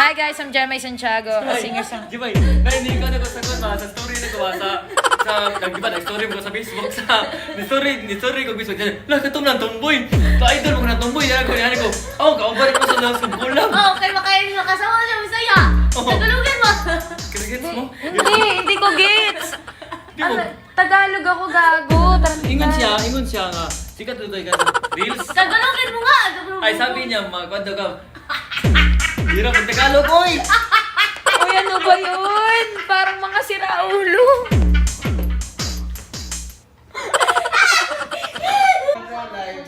Hi guys, I'm Jemay Santiago, a singer-songwriter. Jemay, hindi ka nagsagot sa story na ko sa nag-story mo sa Facebook ni story ko Facebook. Lah katong nang tomboy. Ka-idol mo na tomboy. Yan ko. Oh, kaubarit mo sa last ng kulang. Oo, kay makain mo kasama siya masaya. Tagalogin mo. Kaya mo? Hindi ko gets. Di mo. Tagalog ako gago. Ingon siya nga. Sikat tutoy ka sa Reels. Tagalogin mo nga. Ay sabi niya, magkwento ka. Hirap ang Tagalog, oy! Uy, ano ba yun? Parang mga siraulo.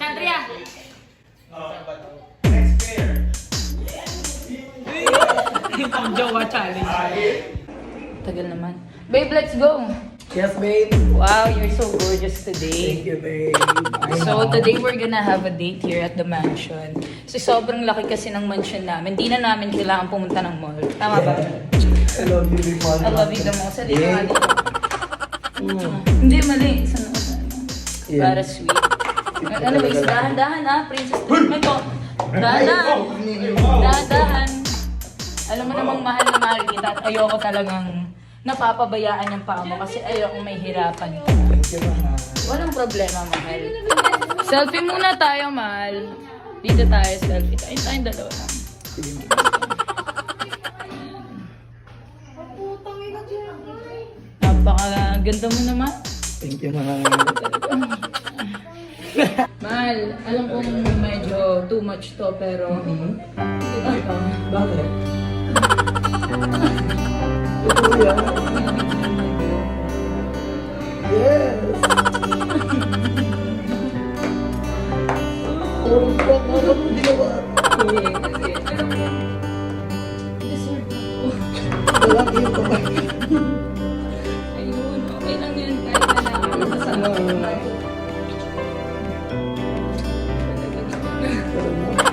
Chandria. Ang jowa challenge. Tagal naman. Babe, let's go. Yes, babe. Wow, you're so gorgeous today. Thank you, babe. So today we're gonna have a date here at the mansion. So sobrang laki kasi ng mansion namin. Hindi na namin kailangan pumunta ng mall. Tama ba? I love you, babe. I love you the most. Sa dito nga dito. Hindi, mali. Sana. Yeah. Para sweet. Ano ba? Dahan-dahan princess treatment ko. Dahan-dahan. Dahan-dahan. Alam mo namang mahal na mahal kita at ayoko talagang napapabayaan yung paa mo kasi ayoko may hirapan ka. Thank you, mahal. Walang problema, mahal. Selfie muna tayo, mahal. Dito tayo, selfie. Tayong dalawa lang. Sige, mahal. Napakaganda mo naman. Thank you, mahal. Mahal, alam kong medyo too much to, pero... Ito. Bakit? Ito yan. Yes! Oh, bakit mo ginawa? Lalaki yung kapal. Ayun, okay lang yun. Kahit na nakakasama ko.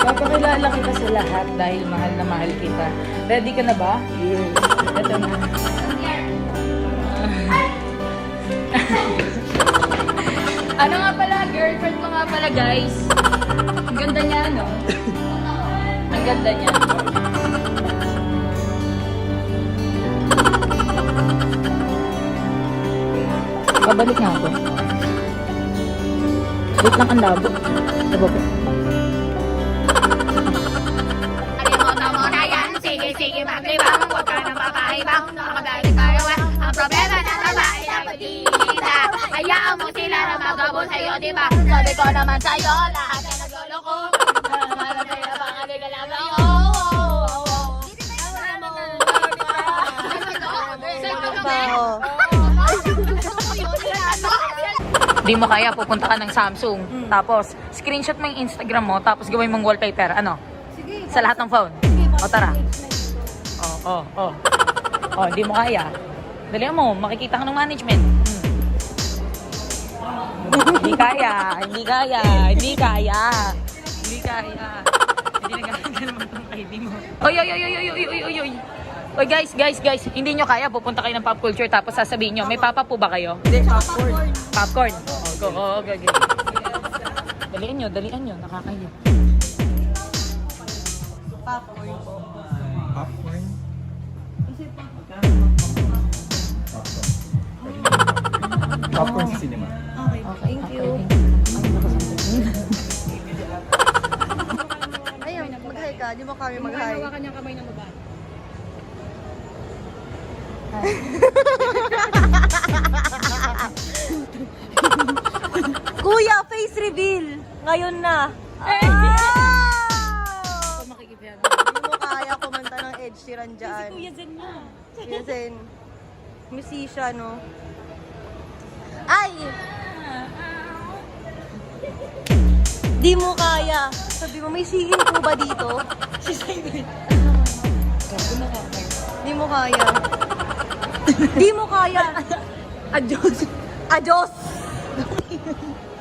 Papakilala kita sa lahat dahil mahal na mahal kita. Ready ka na ba? Yes. Ito na. Ano nga pala, girlfriend ko nga pala, guys. Ang ganda niya, no? Ang ganda niya. Pabalik nga ako. Wait lang, ang labo. Diba po? Kalimutan mo na yan. Sige, maglibang. Huwag ka nang papahibang. Nakagalit tayo ang problema ng babae na pag-iita. Hayaan mo sila na magabol sa'yo, diba? Sabi ko naman sa'yo, lahat na nagloloko. Para sa'yo, pangalig lang lang. Di mo kaya, pupunta ka ng Samsung. Tapos, screenshot mo yung Instagram mo, tapos gawin mong wallpaper. Ano? Sige. Sa lahat ng phone. O, tara. O, di mo kaya. Dali mo, makikita ka ng management. Hindi kaya. Hindi na gagawin mo itong ID mo. Oy. Oy, guys. Hindi nyo kaya, pupunta kayo ng pop culture tapos sasabihin nyo, may papa po ba kayo? Hindi, popcorn. Popcorn. Okay. Dalian nyo. Nakakayo. Popcorn po. Popcorn? Popcorn sa cinema. Okay, thank you. Ayun, mag-hi ka. Di mo kami mag-hi. Hawakan niyang kamay ng babae. Kuya, face reveal. Ngayon na. Makikipyan. Hindi mo kaya kumanta ng Ed Sheeran dyan. Kuya Zen na. Kuya Zen. Musician, no? Ay! Di mo kaya. Sabi mo, may singing po ba dito? Di mo kaya. Di mo kaya. Adios. Adios.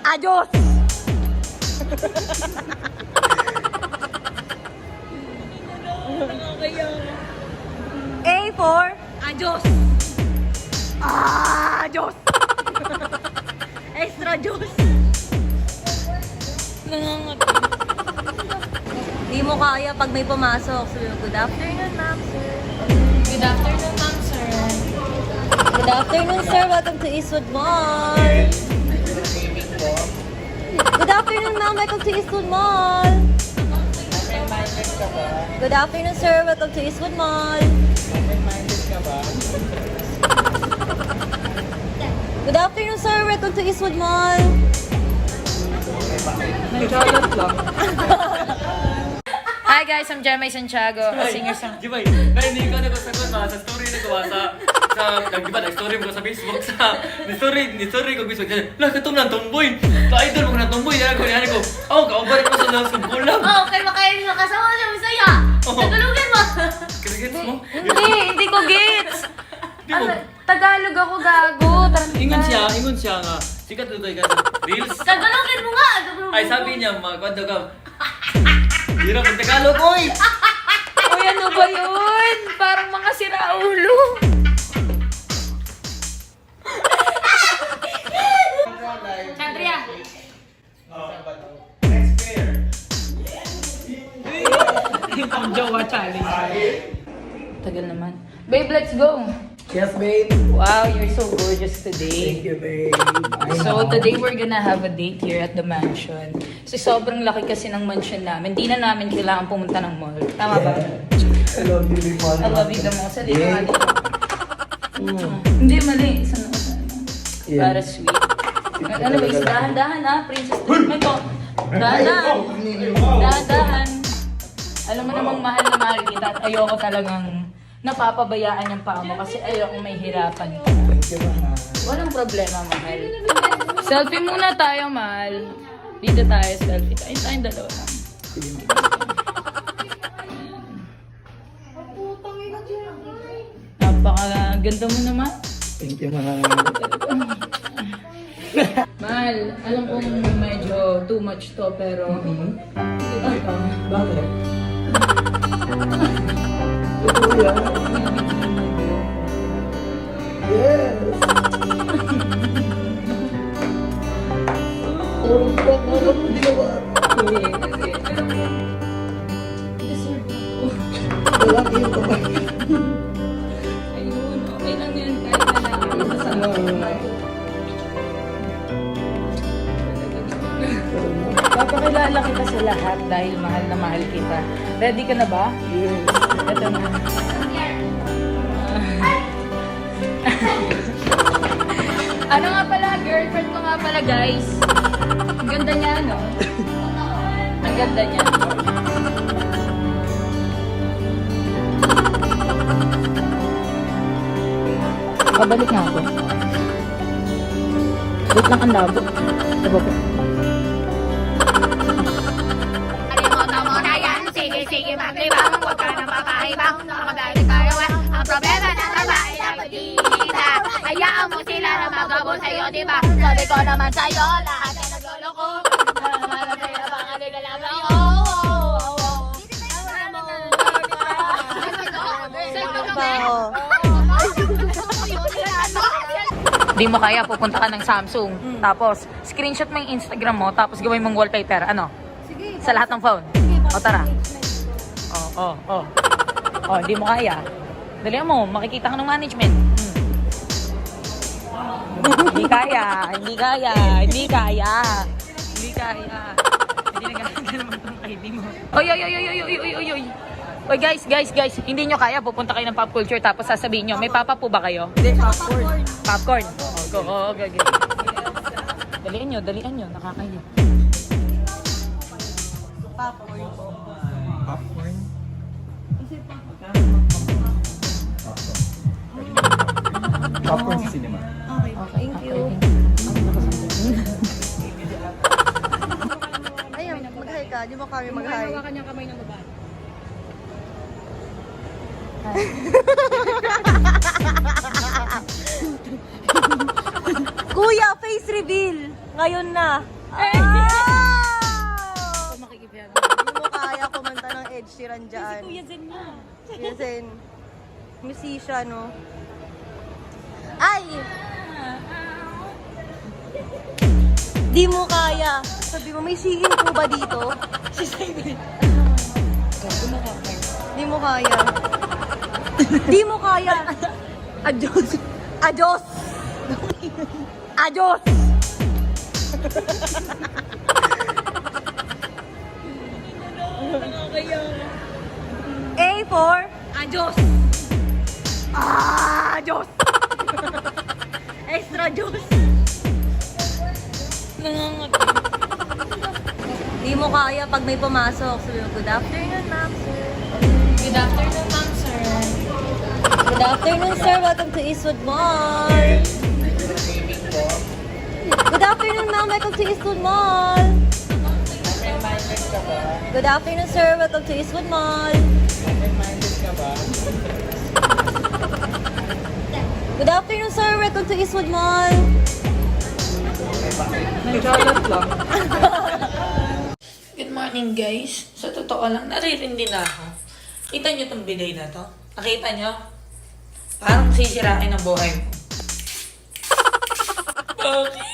Adios. A for Adios. Adios. Extra juice. Nangangat. Di mo kaya pag may pumasok. Sabi mo, good afternoon, ma'am, sir. Good afternoon, ma'am, sir. Good afternoon, sir. Welcome to Eastwood Mall. Good afternoon, ma'am. Welcome to Eastwood Mall. Good afternoon, sir. Welcome to Eastwood Mall. Good afternoon, sir. Welcome to Eastwood Mall. Nagkalat lang. Hi guys, I'm Jemay Santiago, a singer-songwriter. Jibay, narinig ko na ko sagot ba sa story na gawa sa nag-iba na story mo ko sa Facebook ni story ko Facebook. Lah katong nang tomboy. Ka-idol mo na tomboy. Yan ko. Kaubar ko sa lang sumpulang. Oh, kay makain mo kasama siya Bisaya. Oo. Tagalogin mo. Kagets mo? Hindi ko gets. Di mo. Tagalog ako gago. Ingon siya nga. Sikat ito ka sa Reels. Tagalogin mo nga. Ay sabi niya, kwento ka. Hirap ang Tagalog, oy! Uy, ano ba yun? Parang mga siraulo. Chandria. Pang jowa challenge. Tagal naman. Babe, let's go. Yes, babe. Wow, you're so gorgeous today. Thank you, babe. So today we're gonna have a date here at the mansion. So sobrang laki kasi ng mansion namin. Hindi na namin kailangan pumunta ng mall. Tama ba? I love you, babe. I love you the most. Dito nga dito. Hindi, mali. Isa na isa. Yeah. Para sweet. Ano ba? Dahan-dahan ah, princess. May ko. Dahan-dahan. Dahan-dahan. Alam mo namang mahal na mahal kita at ayoko talagang napapabayaan yung paa mo kasi ayoko may hirapan ka. Thank you, mahal. Walang problema, mahal. Selfie muna tayo, mahal. Dito tayo, selfie tayo. Ayun tayong dalawa lang. Napakaganda mo naman. Thank you, mahal. Mahal, alam kong medyo too much to, pero... Ito. Bakit? Totoo yan. Yes! Oh, bakit mo ginawa? Wala kayo pa ba? Ayun, okay lang yan. Kahit na lang. Masama ko na. Papakilala kita sa lahat dahil mahal na mahal kita. Ready ka na ba? Yes. Ito na. Ano nga pala, girlfriend ko nga pala, guys. Ang ganda niya, no? Ang ganda niya. Pabalik nga ako. Wait lang, ang labo. Diba po? Kalimutan mo na yan. Sige, maglibang. Huwag ka nang papahibang. Nakabalik tayo ang problema ng babae dapat kita. Hayaan mo sila na magabol sa'yo, diba? Sabi ko naman sa'yo, lahat na nagloloko. Naman sa'yo, baka nila lang ako. Di mo kaya, pupunta ka ng Samsung. Tapos, screenshot mo yung Instagram mo, tapos gawin mong wallpaper. Ano? Sige. Sa lahat ng phone. O, tara. O, di mo kaya. Dali mo, makikita ka ng management. Hindi kaya. Hindi na naman itong ID mo. Oy. Oy, guys. Hindi nyo kaya, pupunta kayo ng pop culture, tapos sasabihin nyo, may papa po ba kayo? Hindi, popcorn. Popcorn. Go. Dalian nyo. Nakakahiya. Popcorn po. Popcorn? Popcorn sa cinema. Okay, thank you. Ayun, mag-hi ka. Di mo kami mag-hi. kanyang kamay ng babae. Kuya, face reveal. Ngayon na. Makikipiyag. Hindi mo kaya kumanta ng Ed Sheeran dyan. Kuya Zen na. Kuya Zen. Musician, no? Ay! Di mo kaya. Sabi mo, may singing po ba dito? Di mo kaya. Di mo kaya. Adios. Adios. Adios. A for adios. Adios. Extra juice. Di mo kaya pag may pumasok. Sabi mo, good afternoon, ma'am, sir. Good afternoon, ma'am, sir. Good afternoon, sir. Welcome to Eastwood Mall. Good afternoon, ma'am. Welcome to Eastwood Mall. Good afternoon, sir. Welcome to Eastwood Mall. Good afternoon, sir. Welcome to Eastwood Mall. Good morning, guys. Sa totoo lang, naririndi na ako. Kita nyo tong bigay na to? Nakita nyo? Parang sisirain ang buhay mo. Bakit?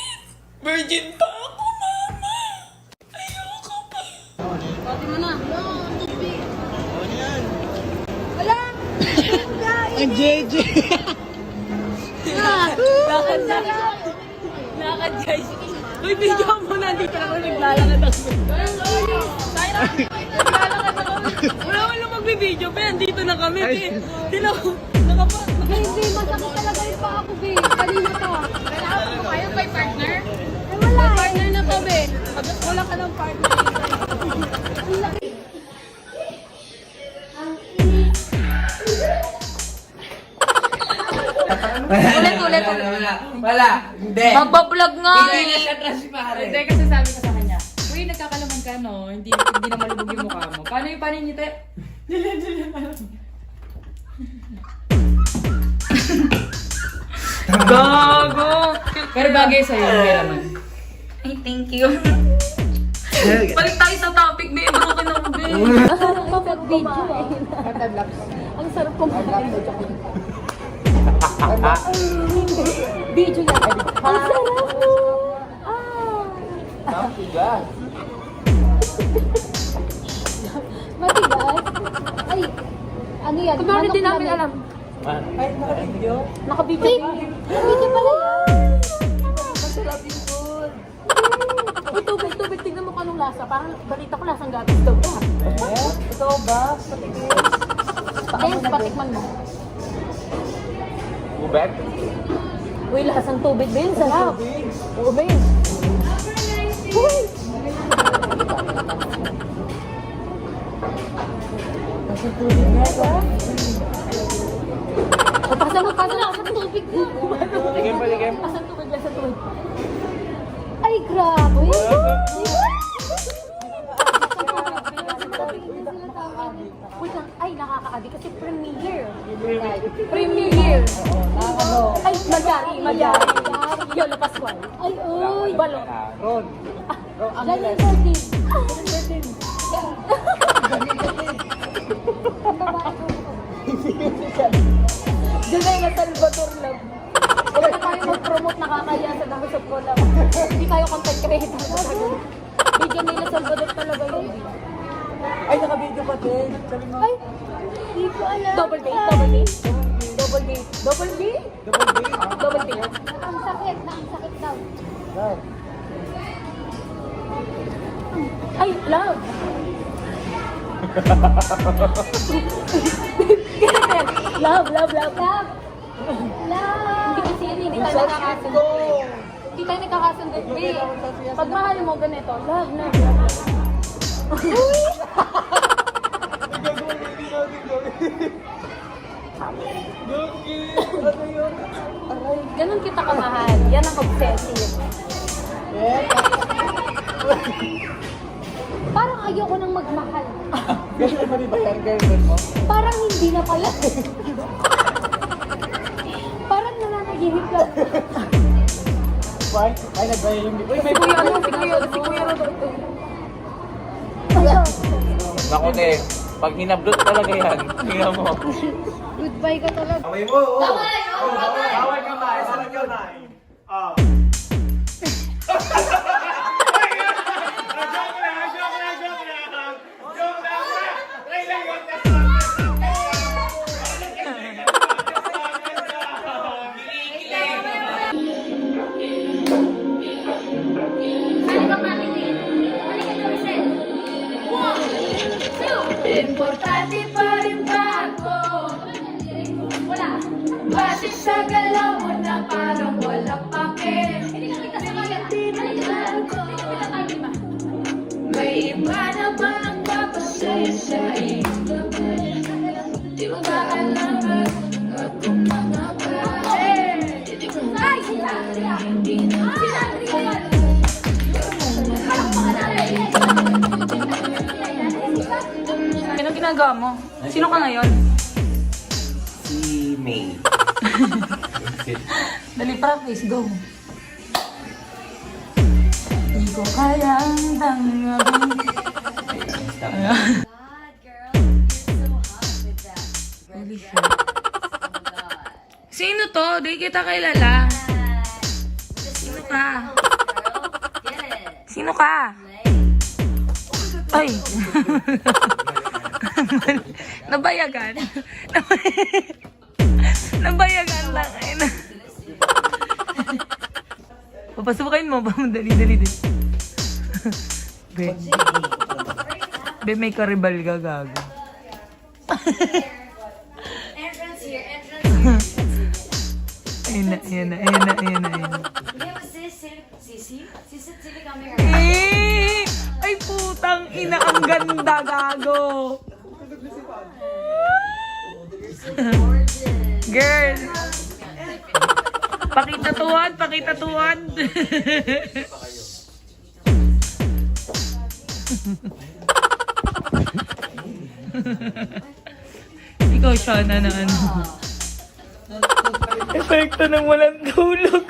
Virgin pa ako, mama. Ayoko pa. Pati mo na. Wala! Ang JJ! Lakad na. Lakad, guys. Uy, video mo na. Dito ako naglalakad ako. Naglalakad ako. Wala magbibideo, pe. Andito na kami, pe. Tinaw. Hindi, masakit talaga yung paa ko, be. Kanina to. Kailangan mo kayo may partner? Ay, wala. May partner na to, be. Wala ka ng partner. Ulit. Wala. Hindi. Magbablog nga Hindi na eh. siya trust si pare. Hindi, kasi sabi ko sa kanya, uy, nagkakalaman ka, no? Hindi na malubog yung mukha mo. Paano yung paninite? Gago. Pero bagay sa'yo, may laman. Ay, thank you. Balik tayo sa topic, be. Broken ako, be. Ang sarap kumain. Video yan. Ang sarap mo. Matigas? Ay, ano yan? Kumari din namin alam. Naka-video pala yan. Masarap yung food. Uy, tubig. Tignan mo kung anong lasa. Parang balita ko lasang gatas daw. Ito ba? Then, patikman mo. Ubek? Uy, lasang tubig din. Sarap. Tubig. Uy! Lasang tubig nga ito. Pasang tubig na. Ligim. Lasang tubig. Ay, grabe. Wait lang. Ay, nakaka-adi kasi premiere. Ay, Magyari. Yolo Pascual. Ay, oy. Balon. Ron. Daniel Martin. Janela Salvador Love. Huwag na tayo mag-promote, nakakaya sa Dahusap ko lang. Hindi tayo content creator. Bigyan nila Salvador talaga yun. Ay, naka-video pa din. Sabi mo. Ay, hindi ko alam. Double date. Ang sakit daw. Ay, love. Love. Hindi kasi yun, hindi tayo nakakasundo. Hindi tayo nakakasundo. Pag mahal mo ganito, love. Uy! Ganun kita kamahal. Yan ang obsessive. Parang ayoko nang magmahal. Ganyan ba ba yan, girlfriend mo? Parang hindi na pala. Parang nananagihip lang. Why? Ay, nag-buy yung... Uy, may... Si Kuya Rodolfo. Naku, te. Pag hinablot talaga yan, tingnan mo. Goodbye ka talaga. Away mo! Bawal kamay! Bawal kamay! Ah. Joke lang! Sa galaw mo na parang walang pake. Hindi ka kita sa kanya. May iba na ba nagpapasaya sa iyong gabi? Di mo ba alaman at kung mga bagay? Di ko na hindi na Ano ginagawa mo? Sino ka ngayon? Si May. Dali, practice. Go. Di ko kayang tanggapin. Ayan. Holy shit. Sino to? Di kita kilala. Sino ka? Sino ka? Ay. Nabayagan. Nabayagan lang. Ay, na. Papasukin mo ba? Dali. Be. Be, may karibal ka, gago. Entrance here. Ayun na. Sisi, come here. Eh! Ay, putang ina, ang ganda, gago. Girl. Pakita tuwan. Ikaw, Shana, na ano. Epekto ng walang tulog.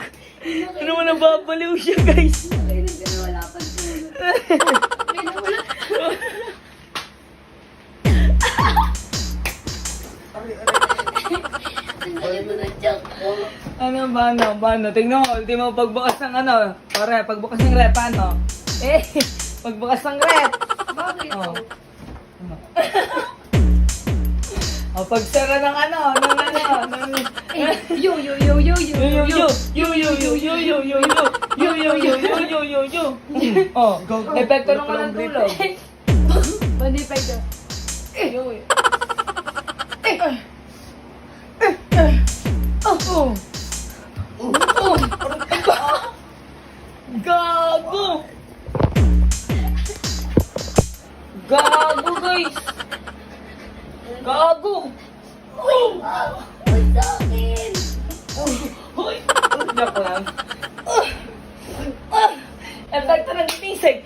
Ano mo, nababaliw siya, guys. Ano? Tingnan mo, ultimo pagbukas ng ano. Pare, pagbukas ng rep, ano? Pagbukas ng rep. Bakit? Oh. O, pagsara ng ano, Yo. Oh, epekto ng walang tulog. Bandi pa ito. Gago! Gago, guys! Gago! Ang sakit. Hoy! Joke lang. Epekto ng tisig!